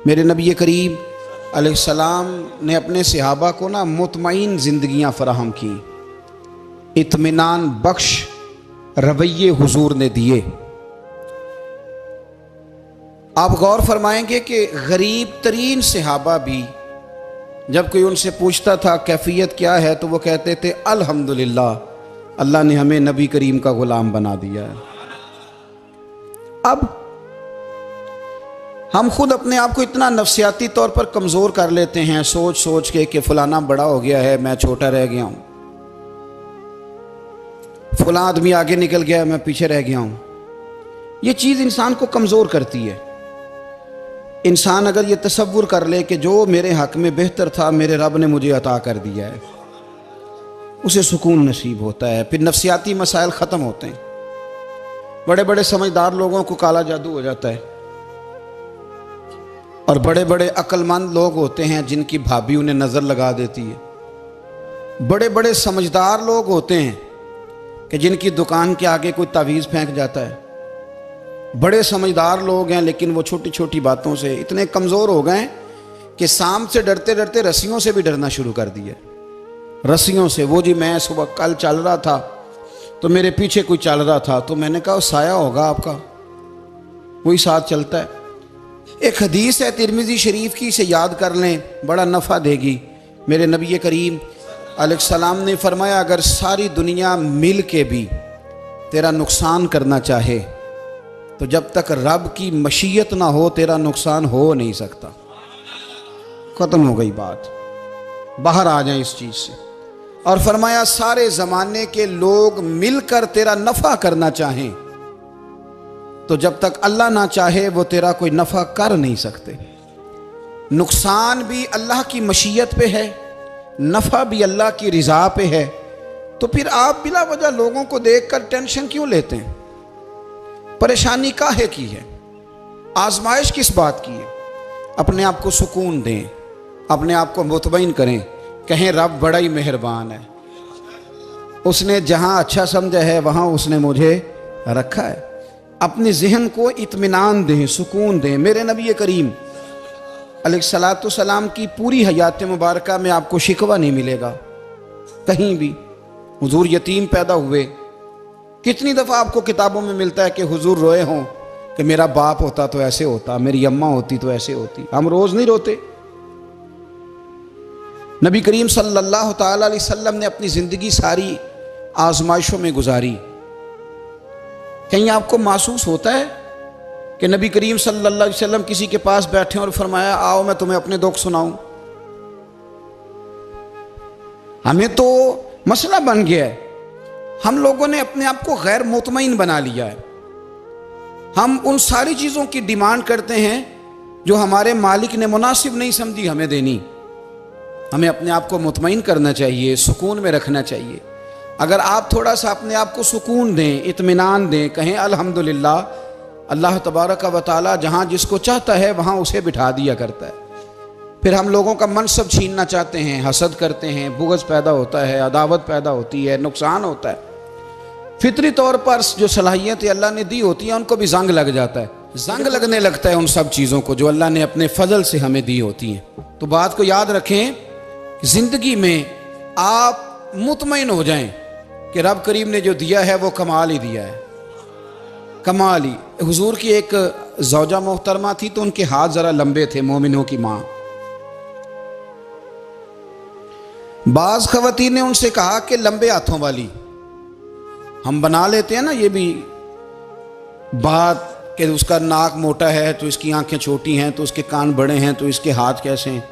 मेरे नबी करीम अलैहिस्सलाम ने अपने सहाबा को ना मुतमईन ज़िंदगियाँ फराहम की, इत्मीनान बख्श रवैये हुजूर ने दिए। आप गौर फरमाएंगे कि गरीब तरीन सहाबा भी जब कोई उनसे पूछता था कैफियत क्या है तो वो कहते थे अल्हम्दुलिल्लाह, अल्लाह ने हमें नबी करीम का गुलाम बना दिया है। अब हम खुद अपने आप को इतना नफ्सियाती तौर पर कमज़ोर कर लेते हैं सोच सोच के कि फलाना बड़ा हो गया है, मैं छोटा रह गया हूँ, फलां आदमी आगे निकल गया है, मैं पीछे रह गया हूँ। ये चीज़ इंसान को कमज़ोर करती है। इंसान अगर ये तसव्वुर कर ले कि जो मेरे हक़ में बेहतर था मेरे रब ने मुझे अता कर दिया है, उसे सुकून नसीब होता है, फिर नफ्सियाती मसाइल ख़त्म होते हैं। बड़े बड़े समझदार लोगों को काला जादू हो जाता है और बड़े बड़े अक्लमंद लोग होते हैं जिनकी भाभी उन्हें नज़र लगा देती है। बड़े बड़े समझदार लोग होते हैं कि जिनकी दुकान के आगे कोई तावीज़ फेंक जाता है। बड़े समझदार लोग हैं लेकिन वो छोटी छोटी बातों से इतने कमज़ोर हो गए कि सांप से डरते डरते रस्सियों से भी डरना शुरू कर दिया। रस्सियों से, वो जी मैं सुबह कल चल रहा था तो मेरे पीछे कोई चल रहा था तो मैंने कहा साया होगा आपका, वही साथ चलता है। एक हदीस है तिरमिज़ी शरीफ की, इसे याद कर लें, बड़ा नफ़ा देगी। मेरे नबी करीम अलैहिस्सलाम ने फरमाया अगर सारी दुनिया मिल के भी तेरा नुकसान करना चाहे तो जब तक रब की मशीयत ना हो तेरा नुकसान हो नहीं सकता। ख़त्म हो गई बात, बाहर आ जाए इस चीज़ से। और फरमाया सारे ज़माने के लोग मिलकर तेरा नफ़ा करना चाहें तो जब तक अल्लाह ना चाहे वो तेरा कोई नफ़ा कर नहीं सकते। नुकसान भी अल्लाह की मशीयत पे है, नफ़ा भी अल्लाह की रज़ा पे है। तो फिर आप बिला वजह लोगों को देखकर टेंशन क्यों लेते हैं? परेशानी काहे की है? आजमाइश किस बात की है? अपने आप को सुकून दें, अपने आप को मुतमईन करें, कहें रब बड़ा ही मेहरबान है, उसने जहाँ अच्छा समझा है वहाँ उसने मुझे रखा है। अपने जहन को इत्मीनान दें, सुकून दें। मेरे नबी करीम अलैहिस्सलाम की पूरी हयात मुबारका में आपको शिकवा नहीं मिलेगा कहीं भी। हुजूर यतीम पैदा हुए, कितनी दफ़ा आपको किताबों में मिलता है कि हुजूर रोए हों कि मेरा बाप होता तो ऐसे होता, मेरी अम्मा होती तो ऐसे होती। हम रोज़ नहीं रोते। नबी करीम सल्लल्लाहु ताला अलैहि वसल्लम ने अपनी ज़िंदगी सारी आजमाइशों में गुजारी। कहीं आपको महसूस होता है कि नबी करीम सल्लल्लाहु अलैहि वसल्लम किसी के पास बैठे और फरमाया आओ मैं तुम्हें अपने दुख सुनाऊं? हमें तो मसला बन गया है, हम लोगों ने अपने आप को गैर मुतमईन बना लिया है। हम उन सारी चीज़ों की डिमांड करते हैं जो हमारे मालिक ने मुनासिब नहीं समझी हमें देनी। हमें अपने आप को मुतमईन करना चाहिए, सुकून में रखना चाहिए। अगर आप थोड़ा सा अपने आप को सुकून दें, इत्मीनान दें, कहें अल्हम्दुलिल्लाह, अल्लाह तबारक व तआला जहाँ जिसको चाहता है वहाँ उसे बिठा दिया करता है। फिर हम लोगों का मनसब छीनना चाहते हैं, हसद करते हैं, बुग़्ज़ पैदा होता है, अदावत पैदा होती है, नुकसान होता है। फितरी तौर पर जो सलाहियतें अल्लाह ने दी होती हैं उनको भी जंग लग जाता है, जंग लगने लगता है उन सब चीज़ों को जो अल्लाह ने अपने फजल से हमें दी होती हैं। तो बात को याद रखें, ज़िंदगी में आप मुतमईन हो जाएं कि रब करीम ने जो दिया है वो कमाल ही दिया है, कमाल ही। हुजूर की एक ज़ौजा मोहतरमा थी तो उनके हाथ ज़रा लंबे थे, मोमिनों की माँ। बाज़ ख़वातीन ने उनसे कहा कि लंबे हाथों वाली, हम बना लेते हैं ना ये भी बात कि उसका नाक मोटा है तो इसकी आंखें छोटी हैं, तो उसके कान बड़े हैं तो इसके हाथ कैसे हैं।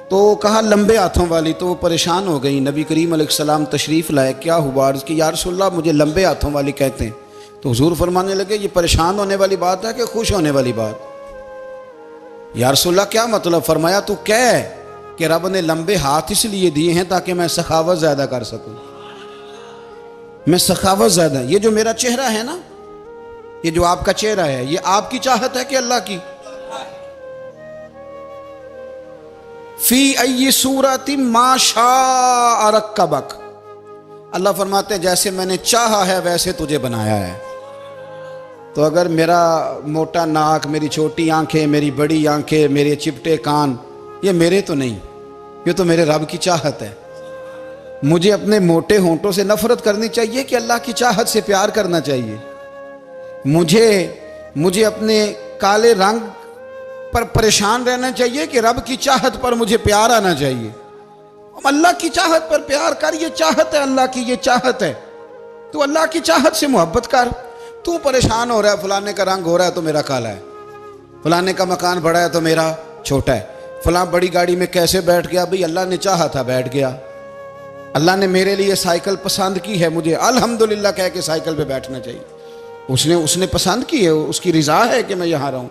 तो कहा लंबे हाथों वाली, तो वो परेशान हो गई। नबी करीम अलैहिस्सलाम तशरीफ़ लाए, क्या हुआ? अर्ज़ की या रसूलल्लाह मुझे लंबे हाथों वाली कहते हैं। तो हुजूर फरमाने लगे ये परेशान होने वाली बात है कि खुश होने वाली बात? या रसूलल्लाह क्या मतलब? फरमाया तू कह कि रब ने लंबे हाथ इसलिए दिए हैं ताकि मैं सखावत ज़्यादा कर सकूँ, मैं सखावत ज़्यादा। ये जो मेरा चेहरा है ना, ये जो आपका चेहरा है, ये आपकी चाहत है कि अल्लाह की? फी अय्यि सूरतिन मा शाअ रक्कबक, अल्लाह फरमाते हैं जैसे मैंने चाहा है वैसे तुझे बनाया है। तो अगर मेरा मोटा नाक, मेरी छोटी आंखें, मेरी बड़ी आंखें, मेरे चिपटे कान, ये मेरे तो नहीं, ये तो मेरे रब की चाहत है। मुझे अपने मोटे होंठों से नफरत करनी चाहिए कि अल्लाह की चाहत से प्यार करना चाहिए? मुझे अपने काले रंग पर परेशान रहना चाहिए कि रब की चाहत पर मुझे प्यार आना चाहिए? अल्लाह की चाहत पर प्यार कर, ये चाहत है अल्लाह की, ये चाहत है। तू अल्लाह की चाहत से मोहब्बत कर। तू परेशान हो रहा है, फलाने का रंग हो रहा है तो मेरा काला है, फलाने का मकान बड़ा है तो मेरा छोटा है, फलां बड़ी गाड़ी में कैसे बैठ गया? भाई अल्लाह ने चाहा था बैठ गया। अल्लाह ने मेरे लिए साइकिल पसंद की है, मुझे अल्हम्दुलिल्लाह कह के साइकिल पे बैठना चाहिए। उसने पसंद की है, उसकी रिजा है कि मैं यहाँ रहूँ।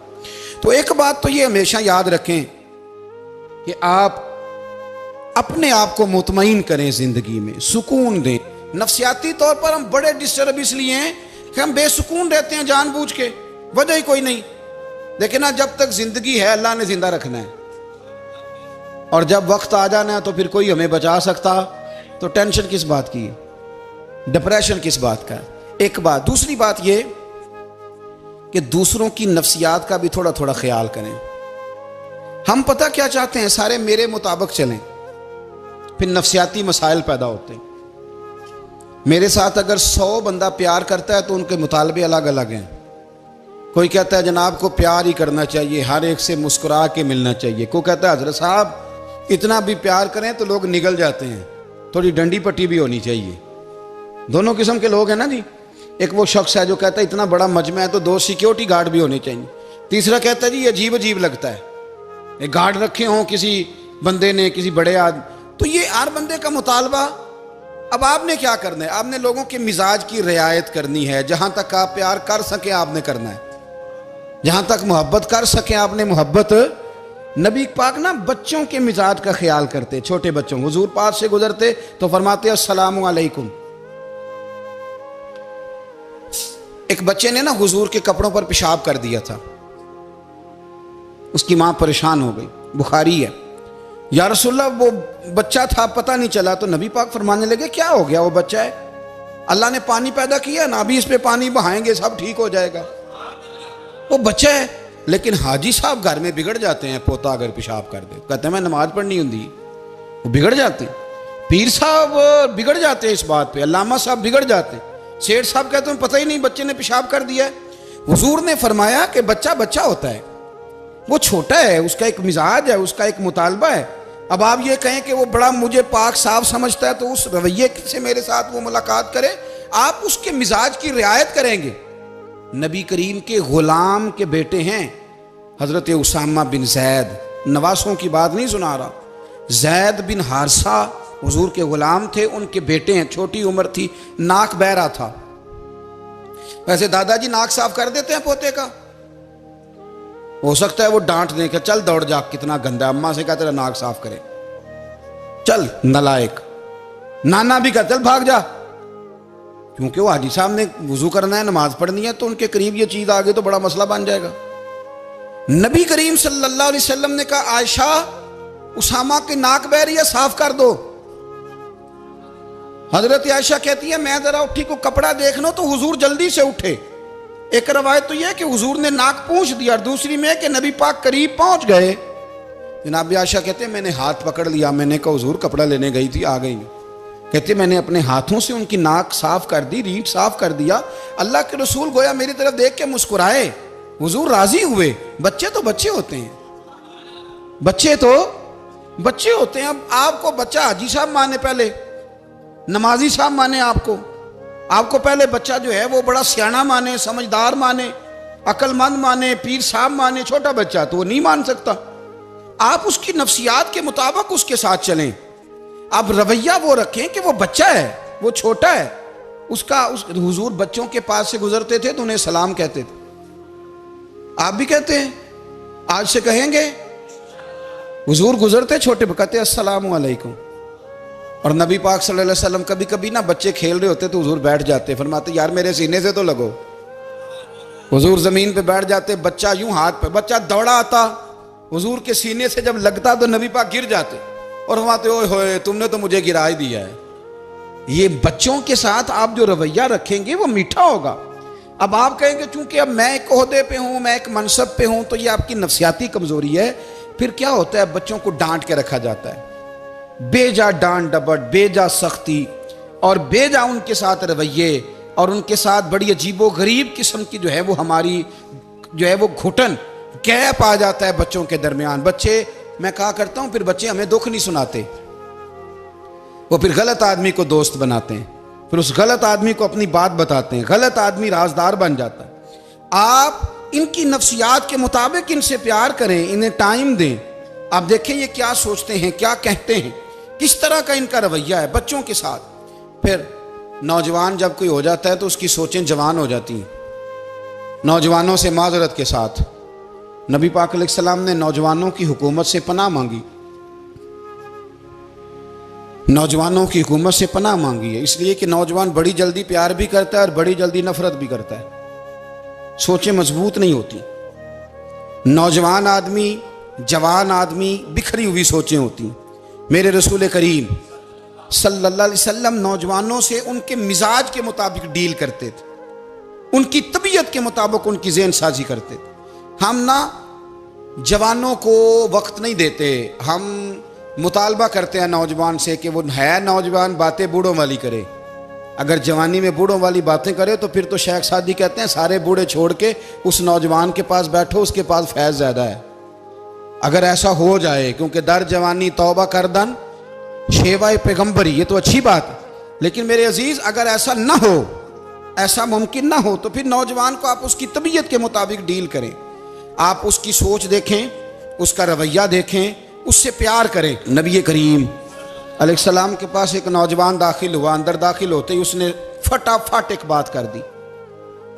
तो एक बात तो ये हमेशा याद रखें कि आप अपने आप को मुतमईन करें, जिंदगी में सुकून दें। नफ्सियाती तौर पर हम बड़े डिस्टर्ब इसलिए हैं कि हम बेसुकून रहते हैं जानबूझ के, वजह ही कोई नहीं। लेकिन ना, जब तक जिंदगी है अल्लाह ने जिंदा रखना है, और जब वक्त आ जाना है तो फिर कोई हमें बचा सकता, तो टेंशन किस बात की, डिप्रेशन किस बात का? एक बात। दूसरी बात ये कि दूसरों की नफ्सियात का भी थोड़ा थोड़ा ख्याल करें। हम पता क्या चाहते हैं, सारे मेरे मुताबिक चलें, फिर नफ्सियाती मसाइल पैदा होते हैं। मेरे साथ अगर 100 बंदा प्यार करता है तो उनके मुतालबे अलग अलग हैं। कोई कहता है जनाब को प्यार ही करना चाहिए, हर एक से मुस्कुरा के मिलना चाहिए। कोई कहता है हजरत साहब इतना भी प्यार करें तो लोग निगल जाते हैं, थोड़ी डंडी पट्टी भी होनी चाहिए। दोनों किस्म के लोग हैं ना जी। एक वो शख्स है जो कहता है इतना बड़ा मजमा है तो 2 सिक्योरिटी गार्ड भी होने चाहिए। तीसरा कहता है जी अजीब अजीब लगता है, एक गार्ड रखे हों किसी बंदे ने, किसी बड़े आदमी। तो ये हर बंदे का मुतालबा। अब आपने क्या करना है? आपने लोगों के मिजाज की रियायत करनी है। जहां तक आप प्यार कर सके आपने करना है, जहां तक मोहब्बत कर सके आपने मोहब्बत। नबी पाक ना बच्चों के मिजाज का ख्याल करते, छोटे बच्चों। हुजूर पास से गुजरते तो फरमाते अस्सलामु अलैकुम। एक बच्चे ने ना हुजूर के कपड़ों पर पेशाब कर दिया था, उसकी मां परेशान हो गई, बुखारी है। या रसूलल्लाह वो बच्चा था, पता नहीं चला। तो नबी पाक फरमाने लगे क्या हो गया, वो बच्चा है, अल्लाह ने पानी पैदा किया ना, अभी इस पे पानी बहाएंगे सब ठीक हो जाएगा। वो बच्चा है। लेकिन हाजी साहब घर में बिगड़ जाते हैं, पोता अगर पेशाब कर दे, कहते हैं मैं नमाज पढ़नी होंगी, वो बिगड़ जाते हैं। पीर साहब बिगड़ जाते हैं इस बात पे, अल्लामा साहब बिगड़ जाते हैं, सेठ साहब कहते हैं पता ही नहीं बच्चे ने पेशाब कर दिया है। हुजूर ने फरमाया कि बच्चा बच्चा होता है, वो छोटा है, उसका एक मिजाज है, उसका एक मुतालबा है। अब आप ये कहें कि वो बड़ा मुझे पाक साफ समझता है तो उस रवैये से मेरे साथ वो मुलाकात करे, आप उसके मिजाज की रियायत करेंगे। नबी करीम के गुलाम के बेटे हैं हजरत उसामा बिन जैद, नवासों की बात नहीं सुना रहा, जैद बिन हारसा हुजूर के गुलाम थे, उनके बेटे हैं। छोटी उम्र थी, नाक बह रहा था। वैसे दादाजी नाक साफ कर देते हैं पोते का, हो सकता है वो डांट दे कि चल दौड़ जा, कितना गंदा, अम्मा से कहा तेरा नाक साफ करे, चल नलायक। नाना भी कहा चल भाग जा, क्योंकि वो हाजी साहब ने वुजू करना है, नमाज पढ़नी है, तो उनके करीब ये चीज आ गई तो बड़ा मसला बन जाएगा। नबी करीम सल्लल्लाहु अलैहि वसल्लम ने कहा आयशा उसामा की नाक बह रही है, साफ कर दो। हजरत आयशा कहती है मैं जरा उठी को कपड़ा देख लो तो हुजूर जल्दी से उठे। एक रवायत तो यह कि हुजूर ने नाक पूंछ दिया, और दूसरी में कि नबी पाक करीब पहुंच गए। जनाब आयशा कहते हैं मैंने हाथ पकड़ लिया, मैंने कहा हुजूर कपड़ा लेने गई थी, आ गई। कहते मैंने अपने हाथों से उनकी नाक साफ कर दी, रीढ़ साफ कर दिया। अल्लाह के रसूल गोया मेरी तरफ देख के मुस्कुराए, हुजूर राजी हुए। बच्चे तो बच्चे होते हैं, बच्चे तो बच्चे होते हैं। अब आपको बच्चा हाजी साहब माने, पहले नमाजी साहब माने, आपको पहले बच्चा जो है वो बड़ा सियाना माने, समझदार माने, अक्लमंद माने, पीर साहब माने। छोटा बच्चा तो वो नहीं मान सकता। आप उसकी नफ्सियात के मुताबिक उसके साथ चलें। आप रवैया वो रखें कि वो बच्चा है, वो छोटा है। हुजूर बच्चों के पास से गुजरते थे तो उन्हें सलाम कहते थे। आप भी कहते हैं, आज से कहेंगे। हुजूर गुजरते छोटे कहते अस्सलामु अलैकुम। और नबी पाक सल्लल्लाहु अलैहि वसल्लम कभी कभी ना बच्चे खेल रहे होते तो हुजूर बैठ जाते, फरमाते यार मेरे सीने से तो लगो। हुजूर जमीन पे बैठ जाते, बच्चा यूं हाथ पे, बच्चा दौड़ा आता, हुजूर के सीने से जब लगता तो नबी पाक गिर जाते और फरमाते ओए होए तुमने तो मुझे गिरा ही दिया है। ये बच्चों के साथ आप जो रवैया रखेंगे वो मीठा होगा। अब आप कहेंगे चूंकि अब मैं एक ओहदे पे हूं, मैं एक मनसब पे हूं, तो ये आपकी नफसियाती कमजोरी है। फिर क्या होता है, बच्चों को डांट के रखा जाता है, बेजा डांट डपट, बेजा सख्ती और बेजा उनके साथ रवैये और उनके साथ बड़ी अजीबो गरीब किस्म की जो है वो हमारी जो है वो घुटन गैप आ जाता है बच्चों के दरमियान। बच्चे, मैं कहा करता हूं, फिर बच्चे हमें दुख नहीं सुनाते, वो फिर गलत आदमी को दोस्त बनाते हैं, फिर उस गलत आदमी को अपनी बात बताते हैं, गलत आदमी राजदार बन जाता है। आप इनकी नफ्सियात के मुताबिक इनसे प्यार करें, इन्हें टाइम दें। आप देखें ये क्या सोचते हैं, क्या कहते हैं, किस तरह का इनका रवैया है बच्चों के साथ। फिर नौजवान जब कोई हो जाता है तो उसकी सोचें जवान हो जाती हैं। नौजवानों से माजरत के साथ नबी पाक अलैहिस्सलाम ने नौजवानों की हुकूमत से पनाह मांगी, नौजवानों की हुकूमत से पनाह मांगी है, इसलिए कि नौजवान बड़ी जल्दी प्यार भी करता है और बड़ी जल्दी नफरत भी करता है। सोचें मजबूत नहीं होती। नौजवान आदमी, जवान आदमी, बिखरी हुई सोचें होती। मेरे रसूल करीम सल्लल्लाहु अलैहि वसल्लम नौजवानों से उनके मिजाज के मुताबिक डील करते थे, उनकी तबीयत के मुताबिक उनकी ज़हन साजी करते थे। हम ना जवानों को वक्त नहीं देते, हम मुतालबा करते हैं नौजवान से कि वो है नौजवान, बातें बूढ़ों वाली करे। अगर जवानी में बूढ़ों वाली बातें करे तो फिर तो शेख सादी कहते हैं सारे बूढ़े छोड़ के उस नौजवान के पास बैठो, उसके पास फैज़ ज़्यादा है। अगर ऐसा हो जाए, क्योंकि दर जवानी तौबा करदन शेवाए पैगम्बरी, ये तो अच्छी बात है, लेकिन मेरे अजीज़ अगर ऐसा ना हो, ऐसा मुमकिन ना हो, तो फिर नौजवान को आप उसकी तबीयत के मुताबिक डील करें। आप उसकी सोच देखें, उसका रवैया देखें, उससे प्यार करें। नबी करीम अलैहिस्सलाम के पास एक नौजवान दाखिल हुआ, अंदर दाखिल होते ही उसने फटाफट एक बात कर दी,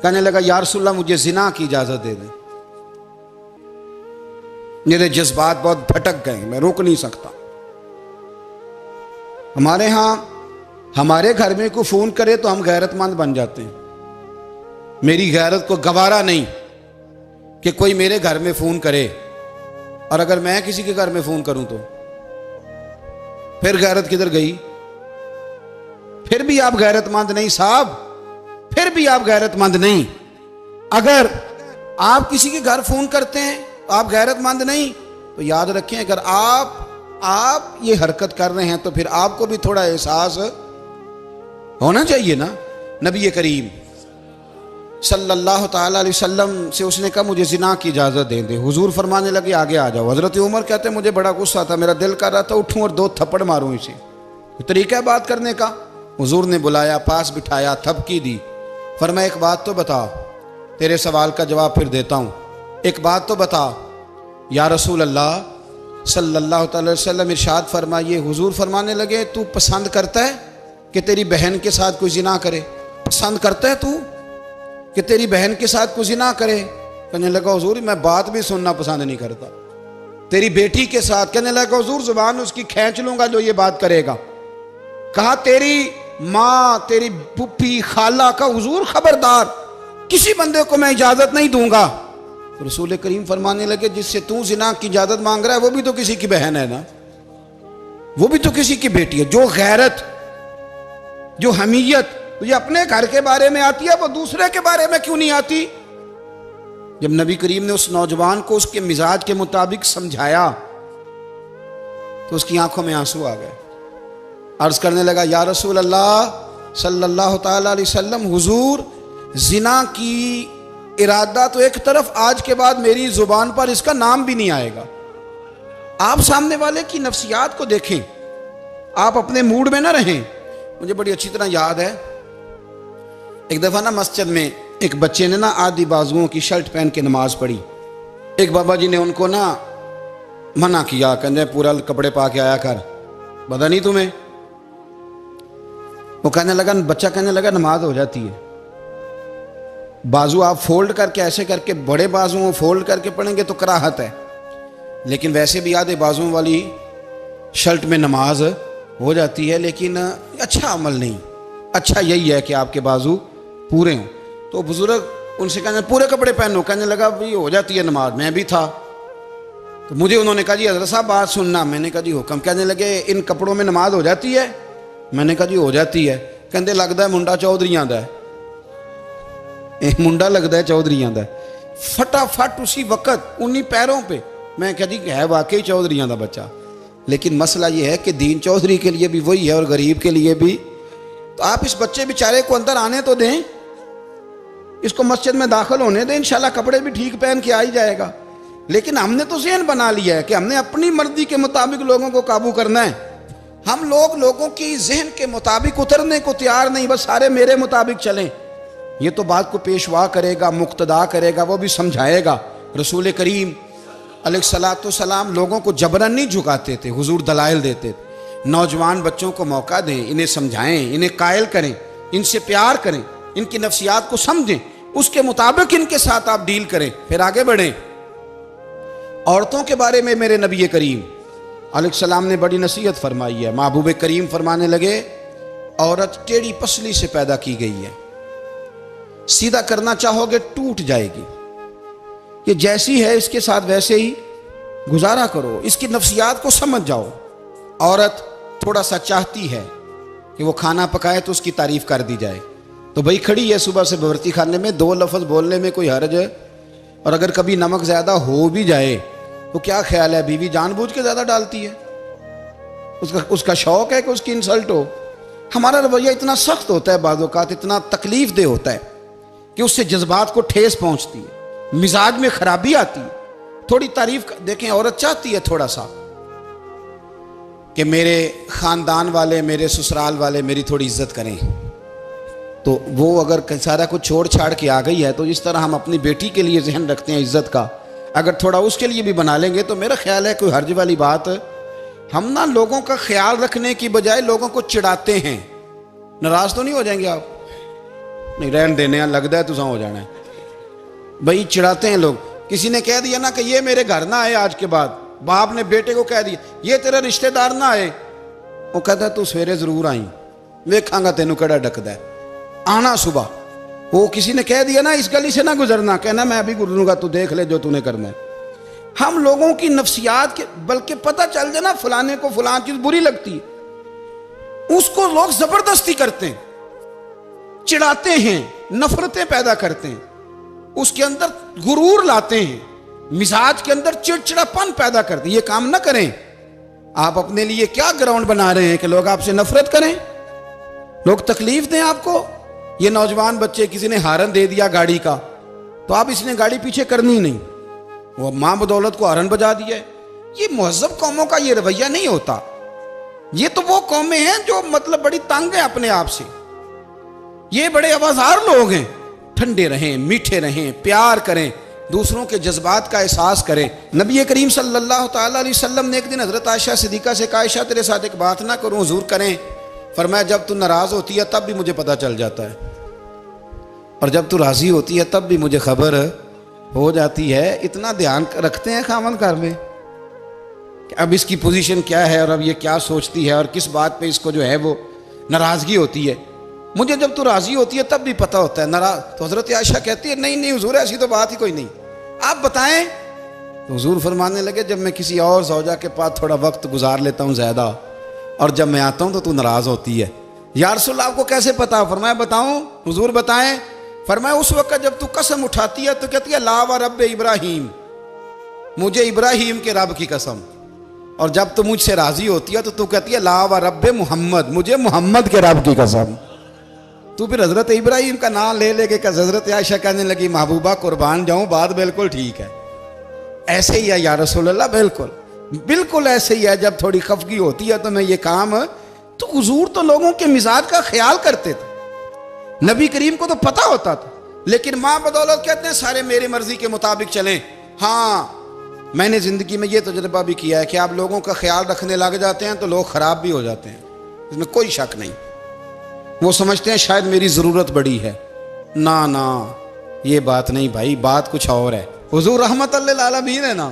कहने लगा या रसूलल्लाह मुझे जिना की इजाज़त दे दें। मेरे जज्बात बहुत भटक गए, मैं रोक नहीं सकता। हमारे यहाँ हमारे घर में कोई फ़ोन करे तो हम गैरतमंद बन जाते हैं। मेरी गैरत को गवारा नहीं कि कोई मेरे घर में फ़ोन करे, और अगर मैं किसी के घर में फ़ोन करूं तो फिर गैरत किधर गई? फिर भी आप गैरतमंद नहीं साहब, फिर भी आप गैरतमंद नहीं। अगर आप किसी के घर फ़ोन करते हैं आप गैरतमंद नहीं, तो याद रखें अगर आप ये हरकत कर रहे हैं तो फिर आपको भी थोड़ा एहसास होना चाहिए ना। नबी करीम सल्लल्लाहु ताला अलैहि वसल्लम से उसने कहा मुझे जिना की इजाज़त दे दे। हुजूर फरमाने लगे आगे आ जाओ। हज़रत उमर कहते हैं मुझे बड़ा गुस्सा था, मेरा दिल कर रहा था उठूं और 2 थप्पड़ मारूं इसे। तरीका है बात करने का। हुजूर ने बुलाया, पास बिठाया, थपकी दी, फरमाया एक बात तो बता, तेरे सवाल का जवाब फिर देता हूँ, एक बात तो बता। या रसूल अल्लाह सल्लल्लाहु अलैहि वसल्लम इरशाद फरमाइए। हुजूर फरमाने लगे तू पसंद करता है कि तेरी बहन के साथ कोई जिना करे? पसंद करता है तू कि तेरी बहन के साथ कोई जिना करे? कहने लगा हुजूर मैं बात भी सुनना पसंद नहीं करता। तेरी बेटी के साथ? कहने लगा हुजूर जुबान उसकी खींच लूंगा जो ये बात करेगा। कहा तेरी माँ, तेरी पुप्पी, खाला का? हुजूर खबरदार, किसी बंदे को मैं इजाजत नहीं दूंगा। तो रसूल करीम फरमाने लगे जिससे तू जिना की इजाजत मांग रहा है वो भी तो किसी की बहन है ना, वो भी तो किसी की बेटी है। जो गैरत, जो हमीयत तुझे अपने घर के बारे में आती है वो दूसरे के बारे में क्यों नहीं आती? जब नबी करीम ने उस नौजवान को उसके मिजाज के मुताबिक समझाया तो उसकी आंखों में आंसू आ गए। अर्ज करने लगा या रसूल अल्लाह सल्लल्लाहु ताला अलैहि वसल्लम, हुजूर जिना की इरादा तो एक तरफ, आज के बाद मेरी जुबान पर इसका नाम भी नहीं आएगा। आप सामने वाले की नफ्सियात को देखें, आप अपने मूड में ना रहें। मुझे बड़ी अच्छी तरह याद है एक दफ़ा ना मस्जिद में एक बच्चे ने ना आधी बाजुओं की शर्ट पहन के नमाज पढ़ी। एक बाबा जी ने उनको ना मना किया, कहते पूरा कपड़े पा के आया कर, पता नहीं तुम्हें? वो कहने लगा, बच्चा कहने लगा नमाज हो जाती है, बाजू आप फोल्ड करके ऐसे करके बड़े बाजुओं फोल्ड करके पढ़ेंगे तो कराहत है, लेकिन वैसे भी आधे बाजुओं वाली शर्ट में नमाज हो जाती है। लेकिन अच्छा अमल नहीं, अच्छा यही है कि आपके बाजू पूरे हों। तो बुजुर्ग उनसे कहने पूरे कपड़े पहनो, कहने लगा भाई हो जाती है नमाज, मैं भी था। तो मुझे उन्होंने कहा जी हज़रत साहब बात सुनना। मैंने कहा जी हुक्म। कहने लगे इन कपड़ों में नमाज हो जाती है? मैंने कहा जी हो जाती है। कहते लगता है मुंडा चौधरी आंदा है। मुंडा लगता है चौधरियां का। फटाफट उसी वक्त उन्हीं पैरों पे मैं कहती है वाकई चौधरियां का बच्चा। लेकिन मसला ये है कि दीन चौधरी के लिए भी वही है और गरीब के लिए भी। तो आप इस बच्चे बेचारे को अंदर आने तो दें, इसको मस्जिद में दाखिल होने दें, इंशाल्लाह कपड़े भी ठीक पहन के आ ही जाएगा। लेकिन हमने तो ज़हन बना लिया है कि हमने अपनी मर्जी के मुताबिक लोगों को काबू करना है। हम लोग लोगों की जहन के मुताबिक उतरने को तैयार नहीं, बस सारे मेरे मुताबिक चलें। ये तो बात को पेशवा करेगा, मुक्तदा करेगा, वो भी समझाएगा। रसूल करीम अलैहिस्सलाम लोगों को जबरन नहीं झुकाते थे, हुजूर दलाइल देते थे। नौजवान बच्चों को मौका दें, इन्हें समझाएं, इन्हें कायल करें, इनसे प्यार करें, इनकी नफ्सियात को समझें, उसके मुताबिक इनके साथ आप डील करें, फिर आगे बढ़ें। औरतों के बारे में मेरे नबी करीम अलैहिस्सलाम ने बड़ी नसीहत फरमाई है। महबूब करीम फरमाने लगे, औरत टेढ़ी पसली से पैदा की गई है, सीधा करना चाहोगे टूट जाएगी। ये जैसी है इसके साथ वैसे ही गुजारा करो, इसकी नफ्सियात को समझ जाओ। औरत थोड़ा सा चाहती है कि वो खाना पकाए तो उसकी तारीफ कर दी जाए, तो भाई खड़ी है सुबह से बवर्ती खाने में, दो लफ्ज़ बोलने में कोई हर्ज है। और अगर कभी नमक ज़्यादा हो भी जाए तो क्या ख्याल है, बीवी जानबूझ के ज़्यादा डालती है, उसका शौक है कि उसकी इंसल्ट हो। हमारा रवैया इतना सख्त होता है, बाज़ औक़ात इतना तकलीफ दे होता है कि उससे जज्बात को ठेस पहुँचती है, मिजाज में खराबी आती है। थोड़ी तारीफ देखें, औरत चाहती है थोड़ा सा कि मेरे ख़ानदान वाले, मेरे ससुराल वाले मेरी थोड़ी इज्जत करें, तो वो अगर सारा कुछ छोड़ छाड़ के आ गई है, तो इस तरह हम अपनी बेटी के लिए जहन रखते हैं इज्जत का, अगर थोड़ा उसके लिए भी बना लेंगे तो मेरा ख्याल है कोई हर्ज वाली बात। हम ना लोगों का ख्याल रखने की बजाय लोगों को चिढ़ाते हैं। नाराज तो नहीं हो जाएंगे आप? नहीं, रहन देने लगता है तुझा हो जाना है भाई, चिढ़ाते हैं लोग। किसी ने कह दिया ना कि ये मेरे घर ना आए आज के बाद, बाप ने बेटे को कह दिया ये तेरा रिश्तेदार ना आए, वो कहता तू सवेरे जरूर आई, वेखांगा तेनू कड़ा डकदा है, आना सुबह। वो किसी ने कह दिया ना इस गली से ना गुजरना, कहना मैं अभी गुजरूंगा, तू देख ले जो तूने करना है। हम लोगों की नफ्सियात के, बल्कि पता चल जाए ना फलाने को फलां चीज बुरी लगती है, उसको लोग जबरदस्ती करते हैं, चिढ़ाते हैं, नफरतें पैदा करते हैं, उसके अंदर गुरूर लाते हैं, मिजाज के अंदर चिड़चिड़ापन पैदा करते हैं। ये काम ना करें। आप अपने लिए क्या ग्राउंड बना रहे हैं कि लोग आपसे नफरत करें, लोग तकलीफ दें आपको। ये नौजवान बच्चे, किसी ने हारन दे दिया गाड़ी का, तो आप इसने गाड़ी पीछे करनी नहीं, वो मां बदौलत को हारन बजा दिया है। ये मुहज़्ज़ब कौमों का ये रवैया नहीं होता। ये तो वो कौमें हैं जो मतलब बड़ी तंग है अपने आप से, ये बड़े आवाज़ार लोग हैं। ठंडे रहें, मीठे रहें, प्यार करें, दूसरों के जज्बात का एहसास करें। नबी करीम सल्लल्लाहु ताला अलैहि वसल्लम ने एक दिन हज़रत आयशा सिद्दीक़ा से कहा, आयशा तेरे साथ एक बात ना करूं, हुजूर करें। फरमाया जब तू नाराज़ होती है तब भी मुझे पता चल जाता है, और जब तू राज़ी होती है तब भी मुझे खबर हो जाती है। इतना ध्यान रखते हैं खामन घर में कि अब इसकी पोजीशन क्या है और अब ये क्या सोचती है और किस बात पे इसको जो है वो नाराज़गी होती है। मुझे जब तू राज़ी होती है तब भी पता होता है। नाराज़ तो हज़रत आयशा कहती है नहीं नहीं हुजूर ऐसी तो बात ही कोई नहीं, आप बताएं। तो हुजूर फरमाने लगे जब मैं किसी और ज़ौजा के पास थोड़ा वक्त गुजार लेता हूँ ज़्यादा, और जब मैं आता हूँ तो तू नाराज़ होती है। या रसूल अल्लाह आपको कैसे पता? फरमाया बताऊँ? हुजूर बताएं। फरमाया उस वक्त जब तू कसम उठाती है तो कहती है ला व रब इब्राहीम, मुझे इब्राहीम के रब की कसम। और जब तू मुझसे राज़ी होती है तो तू कहती है ला व रब मोहम्मद, मुझे मोहम्मद के रब की कसम। तू फिर हज़रत इब्राहीम का नाम ले लेके हज़रत आयशा कहने लगी महबूबा कुर्बान जाऊँ, बात बिल्कुल ठीक है, ऐसे ही है या रसूल अल्लाह, बिल्कुल बिल्कुल ऐसे ही है। जब थोड़ी खफगी होती है तो मैं ये काम, तो हुजूर तो लोगों के मिजाज का ख्याल करते थे, नबी करीम को तो पता होता था। लेकिन माँ बदौलत कहते हैं सारे मेरी मर्जी के मुताबिक चलें। हाँ, मैंने ज़िंदगी में ये तजुर्बा भी किया है कि आप लोगों का ख्याल रखने लग जाते हैं तो लोग ख़राब भी हो जाते हैं, इसमें कोई शक नहीं। वो समझते हैं शायद मेरी ज़रूरत बड़ी है, ना ना ये बात नहीं भाई, बात कुछ और है। हुजूर रहमत लिल आलमीन है ना,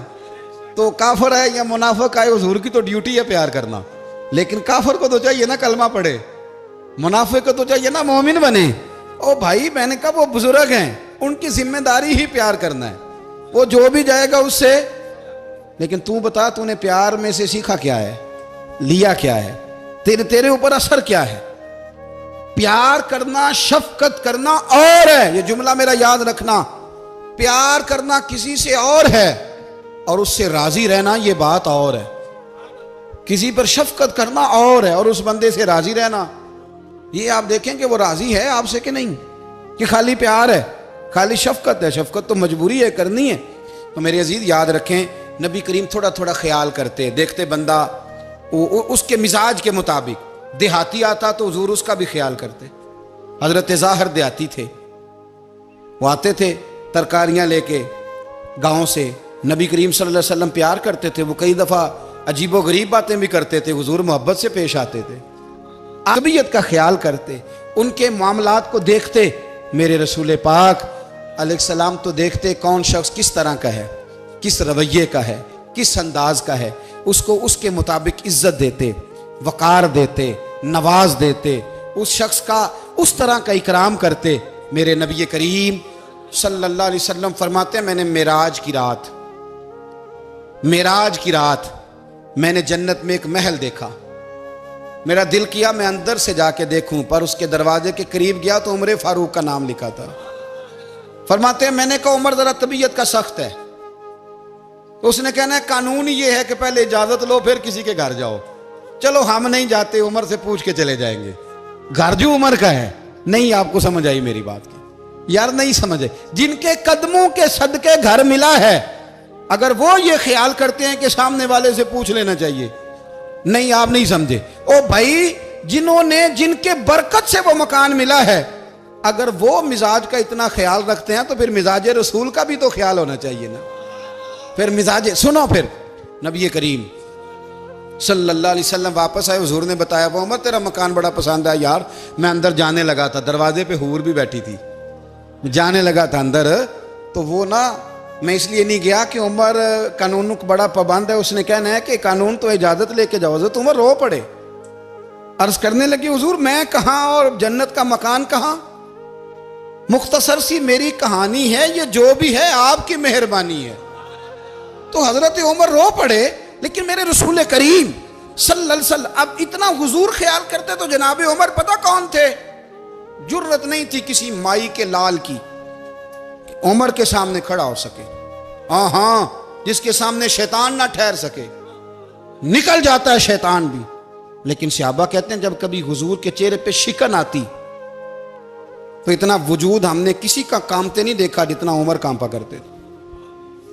तो काफिर है या मुनाफिक है, हुजूर की तो ड्यूटी है प्यार करना। लेकिन काफिर को तो चाहिए ना कलमा पढ़े, मुनाफिक को तो चाहिए ना मोमिन बने। ओ भाई मैंने कहा वो बुजुर्ग हैं, उनकी जिम्मेदारी ही प्यार करना है, वो जो भी जाएगा उससे। लेकिन तू बता तूने प्यार में से सीखा क्या है, लिया क्या है, तेरे ऊपर असर क्या है? प्यार करना, शफकत करना और है, ये जुमला मेरा याद रखना। प्यार करना किसी से और है और उससे राजी रहना ये बात और है। किसी पर शफकत करना और है और उस बंदे से राजी रहना, ये आप देखें कि वो राजी है आपसे कि नहीं, कि खाली प्यार है, खाली शफकत है। शफकत तो मजबूरी है, करनी है। तो मेरे अजीज याद रखें, नबी करीम थोड़ा थोड़ा ख्याल करते, देखते बंदा उसके मिजाज के मुताबिक, देहाती आता तो हुजूर उसका भी ख्याल करते। हजरत ज़ाहिर देहाती थे, वो आते थे तरकारियां लेके गांव से, नबी करीम सल्लल्लाहु अलैहि वसल्लम प्यार करते थे। वो कई दफ़ा अजीबो गरीब बातें भी करते थे, हुजूर मोहब्बत से पेश आते थे, तबीयत का ख्याल करते, उनके मामलात को देखते। मेरे रसूल पाक अलैहिस्सलाम तो देखते कौन शख्स किस तरह का है, किस रवैये का है, किस अंदाज का है, उसको उसके मुताबिक इज्जत देते, वक़ार देते, नवाज देते, उस शख्स का उस तरह का इकराम करते। मेरे नबी करीम सल्लल्लाहु अलैहि वसल्लम फरमाते हैं, मैंने मेराज की रात मैंने जन्नत में एक महल देखा। मेरा दिल किया मैं अंदर से जाके देखूं, पर उसके दरवाजे के करीब गया तो उमर फारूक का नाम लिखा था। फरमाते हैं मैंने कहा उमर जरा तबीयत का सख्त है, तो उसने कहना है कानून ये है कि पहले इजाजत लो फिर किसी के घर जाओ। चलो हम नहीं जाते, उमर से पूछ के चले जाएंगे, घर जो उमर का है। नहीं, आपको समझ आई मेरी बात की यार, नहीं समझे। जिनके कदमों के सदके घर मिला है, अगर वो ये ख्याल करते हैं कि सामने वाले से पूछ लेना चाहिए, नहीं आप नहीं समझे। ओ भाई, जिनके बरकत से वो मकान मिला है, अगर वो मिजाज का इतना ख्याल रखते हैं तो फिर मिजाज रसूल का भी तो ख्याल होना चाहिए ना। फिर मिजाज सुनो, फिर नबी करीम सल्लल्लाहु अलैहि वसल्लम वापस आए, हुजूर ने बताया वो उमर तेरा मकान बड़ा पसंद आया यार। मैं अंदर जाने लगा था, दरवाजे पे हूर भी बैठी थी, जाने लगा था अंदर, तो वो ना मैं इसलिए नहीं गया कि उमर कानून को बड़ा पाबंद है। उसने कहना है कि कानून तो इजाजत लेके जाओ। तो उमर रो पड़े, अर्ज करने लगे हुजूर मैं कहाँ और जन्नत का मकान कहाँ। मुख्तसर सी मेरी कहानी है, ये जो भी है आपकी मेहरबानी है। तो हजरत उमर रो पड़े। लेकिन मेरे रसूल करीम सल्लल्लाहु अलैहि वसल्लम अब इतना हुजूर ख्याल करते तो जनाब उमर पता कौन थे, जुर्रत नहीं थी किसी माई के लाल की उमर के सामने खड़ा हो सके। हाँ, जिसके सामने शैतान ना ठहर सके, निकल जाता है शैतान भी। लेकिन सहाबा कहते हैं जब कभी हुजूर के चेहरे पे शिकन आती तो इतना वजूद हमने किसी का कांपते नहीं देखा जितना उमर कांपा करते थे।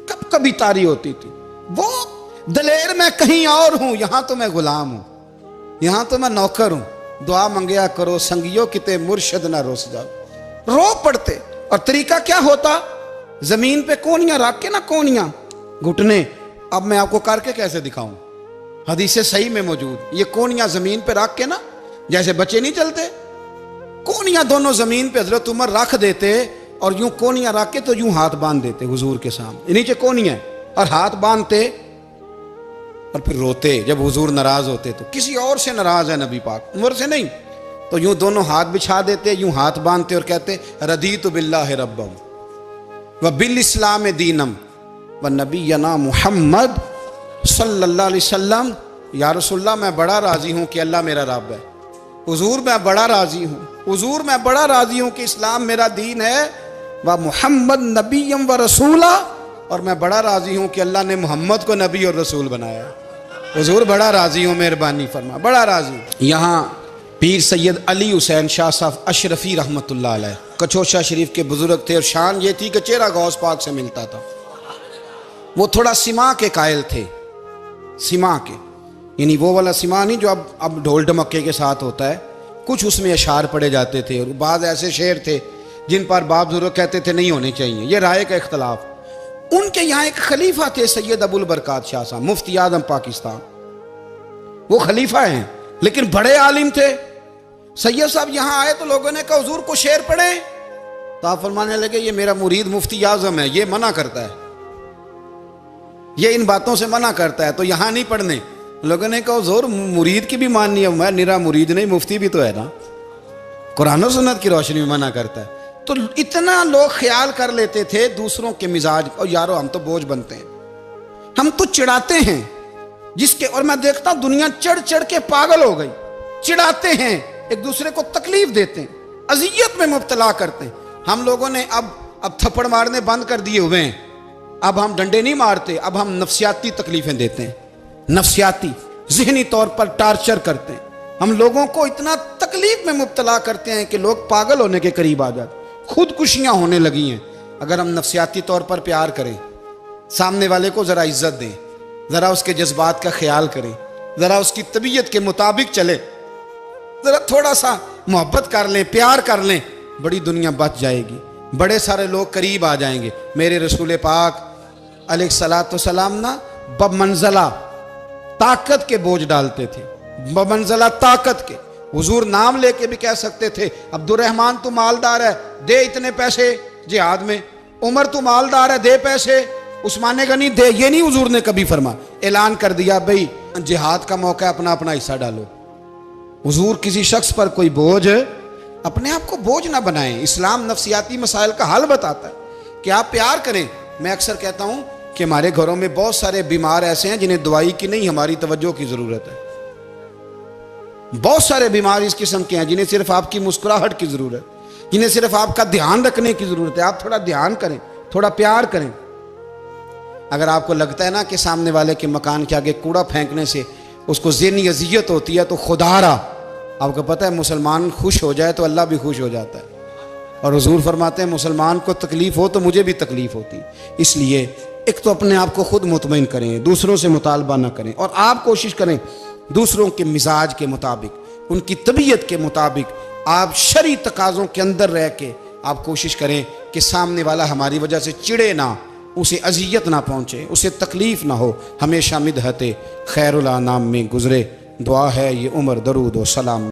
कब कभी तारी होती थी, वो दलेर मैं कहीं और हूं, यहां तो मैं गुलाम हूं, यहां तो मैं नौकर हूं। दुआ मंगया करो संगियो किते मुर्शद ना रोस जाओ। रो पड़ते। और तरीका क्या होता, जमीन पे कोनियां रख के ना, कोनियां घुटने, अब मैं आपको करके कैसे दिखाऊं, हदीस सही में मौजूद, ये कोनियां जमीन पे रख के ना, जैसे बच्चे नहीं चलते, कोनियां दोनों जमीन पे हजरत उमर रख देते और यूं कोनियां रख के तो यूं हाथ बांध देते हुजूर के सामने, नीचे कोनियां और हाथ बांधते और फिर रोते। जब हुजूर नाराज होते तो किसी और से नाराज है नबी पाक, उमर से नहीं, तो यूं दोनों हाथ बिछा देते, यूं हाथ बांधते और कहते रदीतु बिल्लाहि रब्बम व बिल इस्लाम दीनम व नबीना मुहम्मद सल्लल्लाहु अलैहि वसल्लम। या रसूलल्लाह मैं बड़ा राजी हूं कि अल्लाह मेरा रब है। हुजूर मैं बड़ा राजी हूं, हुजूर मैं बड़ा राजी हूं कि इस्लाम मेरा दीन है। व मुहम्मद नबीयम व रसूला, और मैं बड़ा राजी हूं कि अल्लाह ने मोहम्मद को नबी और रसूल बनाया। हुजूर बड़ा राजी हूं, मेहरबानी फरमा, बड़ा राजी। यहाँ पीर सैयद अली हुसैन शाह साहब अशरफी रहमतुल्लाह अलैह कचौशा शरीफ के बुजुर्ग थे और शान ये थी कि चेहरा गौस पाक से मिलता था। वो थोड़ा सिमा के कायल थे, सिमा के, यानी वो वाला सिमा नहीं जो अब ढोल ढमक्के के साथ होता है, कुछ उसमें अशार पड़े जाते थे और बाद ऐसे शेर थे जिन पर बाप बुजुर्ग कहते थे नहीं होने चाहिए, ये राय का इख्तलाफ। उनके यहाँ एक खलीफा थे सैयद अबुल बरकात शाह साहब, मुफ्ती आजम पाकिस्तान, वो खलीफा हैं लेकिन बड़े आलिम थे। सैयद साहब यहाँ आए तो लोगों ने कहा हुजूर को शेर पढ़े, तो आप फरमाने लगे ये मेरा मुरीद मुफ्ती आजम है, ये मना करता है, ये इन बातों से मना करता है, तो यहाँ नहीं पढ़ने। लोगों ने कहा हुजूर मुरीद की भी माननी है, मैं निरा मुरीद नहीं, मुफ्ती भी तो है ना, कुरान और सुन्नत की रोशनी में मना करता है। तो इतना लोग ख्याल कर लेते थे दूसरों के मिजाज, और यारो हम तो बोझ बनते हैं, हम तो चिढ़ाते हैं जिसके, और मैं देखता हूं दुनिया चढ़ चढ़ के पागल हो गई, चिढ़ाते हैं एक दूसरे को तकलीफ देते हैं, अजियत में मुब्तला करते हैं। हम लोगों ने अब थप्पड़ मारने बंद कर दिए हुए हैं। अब हम डंडे नहीं मारते, अब हम नफ्सियाती तकलीफें देते हैं, नफ्सियाती ज़हनी तौर पर टार्चर करते हैं। हम लोगों को इतना तकलीफ में मुब्तला करते हैं कि लोग पागल होने के करीब आ जाते, खुदकुशियां होने लगी हैं। अगर हम नफ्सियाती तौर पर प्यार करें, सामने वाले को ज़रा इज्जत दें, ज़रा उसके जज्बात का ख्याल करें, ज़रा उसकी तबीयत के मुताबिक चले, ज़रा थोड़ा सा मोहब्बत कर लें, प्यार कर लें, बड़ी दुनिया बच जाएगी, बड़े सारे लोग करीब आ जाएंगे। मेरे रसूल पाक अलैहिस्सलाम ना बमंज़ला ताकत के बोझ डालते थे, बमंज़ला ताकत के। हुजूर नाम लेके भी कह सकते थे, अब्दुर्रहमान तू मालदार है, दे इतने पैसे जिहाद में। उमर तू मालदार है, दे पैसे। उस्मान गनी दे, ये नहीं हुजूर ने कभी फरमा। ऐलान कर दिया भाई जिहाद का मौका, अपना अपना हिस्सा डालो। हुजूर किसी शख्स पर कोई बोझ, अपने आप को बोझ ना बनाएं। इस्लाम नफ्सियाती मसाइल का हल बताता है कि आप प्यार करें। मैं अक्सर कहता हूं कि हमारे घरों में बहुत सारे बीमार ऐसे हैं जिन्हें दवाई की नहीं, हमारी तवज्जो की जरूरत है। बहुत सारे बीमार इस किस्म के हैं जिन्हें सिर्फ आपकी मुस्कुराहट की जरूरत, जिन्हें सिर्फ आपका ध्यान रखने की जरूरत है। आप थोड़ा ध्यान करें, थोड़ा प्यार करें। अगर आपको लगता है ना कि सामने वाले के मकान के आगे कूड़ा फेंकने से उसको ज़हनी अजियत होती है, तो खुदारा, आपको पता है मुसलमान खुश हो जाए तो अल्लाह भी खुश हो जाता है। और हुजूर फरमाते हैं मुसलमान को तकलीफ हो तो मुझे भी तकलीफ होती। इसलिए एक तो अपने आप को खुद मुतमईन करें, दूसरों से मुतालबा ना करें, और आप कोशिश करें दूसरों के मिजाज के मुताबिक, उनकी तबीयत के मुताबिक, आप शरई तकाज़ों के अंदर रह के आप कोशिश करें कि सामने वाला हमारी वजह से चिड़े ना, उसे अजियत ना पहुँचे, उसे तकलीफ ना हो। हमेशा मिदहते खैरुल अनाम में गुजरे। दुआ है ये उम्र दरूद व सलाम।